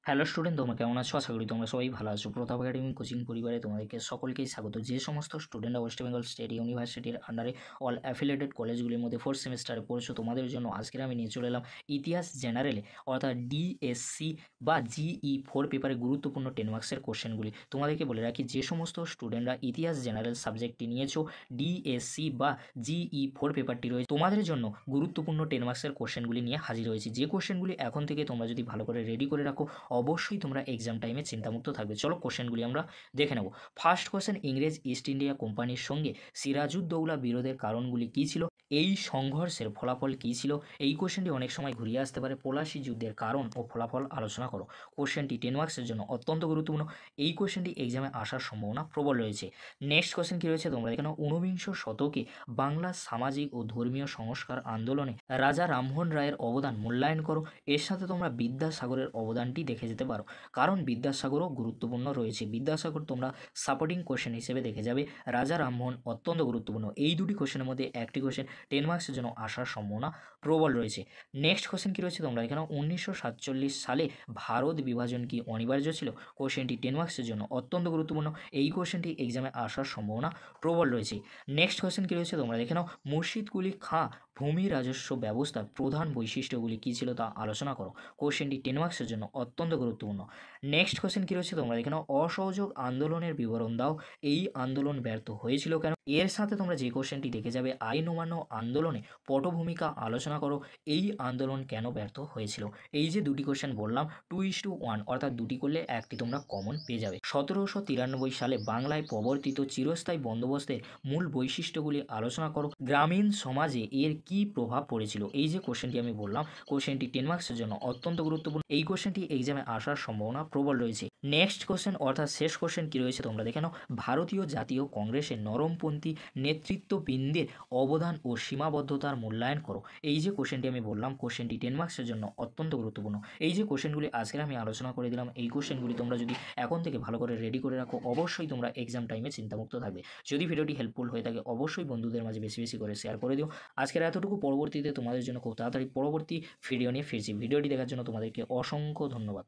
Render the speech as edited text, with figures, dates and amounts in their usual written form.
Hello student, তোমরা কেমন আছো? আশা করি তোমরা সবাই ভালো আছো। প্রতাপ একাডেমি কোচিং পরিবারে তোমাদেরকে সকলকেই স্বাগত। যে সমস্ত স্টুডেন্টরা ওয়েস্ট বেঙ্গল স্টেট ইউনিভার্সিটির আন্ডারে অল অ্যাফিলিয়েটেড কলেজগুলির মধ্যে ফোর্থ সেমিস্টারে পড়ছো, তোমাদের জন্য আজকে আমি নিয়ে চলে এলাম ইতিহাস জেনারেলে অর্থাৎ ডিএসসি বা জিই 4 পেপারে গুরুত্বপূর্ণ 10 মার্কসের কোশ্চেনগুলি। তোমাদেরকে বলে রাখি, যে সমস্ত স্টুডেন্টরা ইতিহাস জেনারেল সাবজেক্টটি নিয়েছো, ডিএসসি বা জিই 4 পেপারটি রয়েছে, তোমাদের জন্য গুরুত্বপূর্ণ 10 মার্কসের কোশ্চেনগুলি নিয়ে হাজির হয়েছে। যে কোশ্চেনগুলি এখন থেকে তোমরা যদি ভালো করে রেডি করে রাখো, অবশ্যই তোমরা এক্সাম টাইমে চিন্তামুক্ত থাকবে। চলো কোশ্চেনগুলি আমরা দেখে নেব। ফার্স্ট কোশ্চেন, ইংরেজ ইস্ট ইন্ডিয়া কোম্পানির সঙ্গে সিরাজউদ্দৌলা বিরোধের কারণগুলি কী ছিল? এই সংঘর্ষের ফলাফল কী ছিল? এই কোশ্চেনটি অনেক সময় ঘুরিয়ে আসতে পারে। পলাশী যুদ্ধের কারণ ও ফলাফল আলোচনা করো। কোশ্চেনটি 10 মার্কসের জন্য অত্যন্ত গুরুত্বপূর্ণ। এই কোশ্চেনটি এক্সামে আসার সম্ভাবনা প্রবল রয়েছে। নেক্সট কোশ্চেন কী রয়েছে তোমরা এখানে, ঊনবিংশ শতকে বাংলার সামাজিক ও ধর্মীয় সংস্কার আন্দোলনে রাজা রামমোহন রায়ের অবদান মূল্যায়ন করো। এর সাথে তোমরা বিদ্যাসাগরের অবদানটি দেখে যেতে পারো, কারণ বিদ্যাসাগরও গুরুত্বপূর্ণ রয়েছে। বিদ্যাসাগর তোমরা সাপোর্টিং কোশ্চেন হিসেবে দেখে যাবে। রাজা রামমোহন অত্যন্ত গুরুত্বপূর্ণ। এই দুটি কোশ্চেনের মধ্যে একটি কোশ্চেন 10 মার্কসের জন্য আসার সম্ভাবনা প্রবল রয়েছে। নেক্সট কোশ্চেন কী রয়েছে তোমরা এখানে, 1947 সালে ভারত বিভাজন কি অনিবার্য ছিল? কোশ্চেনটি 10 মার্কসের জন্য অত্যন্ত গুরুত্বপূর্ণ। এই কোশ্চেনটি এক্সামে আসার সম্ভাবনা প্রবল রয়েছে। নেক্সট কোশ্চেন কী রয়েছে তোমরা দেখে নাও, মুর্শিদ কুলি খাঁ ভূমি রাজস্ব ব্যবস্থার প্রধান বৈশিষ্ট্যগুলি কী ছিল তা আলোচনা করো। কোশ্চেনটি 10 মার্কসের জন্য অত্যন্ত গুরুত্বপূর্ণ। নেক্সট কোশ্চেন কী রয়েছে তোমরা দেখে নাও, অসহযোগ আন্দোলনের বিবরণ দাও। এই আন্দোলন ব্যর্থ হয়েছিল কেন? এর সাথে তোমরা যে কোশ্চেনটি দেখে যাবে, আইন অমান্য আন্দোলনে পটভূমিকা আলোচনা করো। এই আন্দোলন কেন ব্যর্থ হয়েছিল? এই যে দুটি কোশ্চেন বললাম, 2:1 অর্থাৎ দুটি করলে একটি তোমরা কমন পেয়ে যাবে। 1793 সালে বাংলায় প্রবর্তিত চিরস্থায়ী বন্দোবস্তের মূল বৈশিষ্ট্যগুলি আলোচনা করো। গ্রামীণ সমাজে এর কি প্রভাব পড়েছিল? এই যে কোশ্চেনটি আমি বললাম, কোশ্চেনটি 10 মার্কসের জন্য অত্যন্ত গুরুত্বপূর্ণ। এই কোশ্চেনটি এক্সামে আসার সম্ভাবনা প্রবল রয়েছে। নেক্সট কোশ্চেন অর্থাৎ শেষ কোশ্চেন কী রয়েছে তোমরা দেখে নাও, ভারতীয় জাতীয় কংগ্রেসের নরমপন্থী নেতৃত্ববৃন্দের অবদান ও সীমাবদ্ধতার মূল্যায়ন করো। এই যে কোশ্চেনটি আমি বললাম, কোশ্চেনটি 10 মার্কসের জন্য অত্যন্ত গুরুত্বপূর্ণ। এই যে কোশ্চেনগুলি আজকে আমি আলোচনা করে দিলাম, এই কোশ্চেনগুলি তোমরা যদি এখন থেকে ভালো করে রেডি করে রাখো, অবশ্যই তোমরা এক্সাম টাইমে চিন্তামুক্ত থাকবে। যদি ভিডিওটি হেল্পফুল হয়ে থাকে, অবশ্যই বন্ধুদের মাঝে বেশি বেশি করে শেয়ার করে দিও। আজকের এতটুকু, পরবর্তীতে তোমাদের জন্য খুব তাড়াতাড়ি পরবর্তী ভিডিও নিয়ে ফিরছি। ভিডিওটি দেখার জন্য তোমাদেরকে অসংখ্য ধন্যবাদ।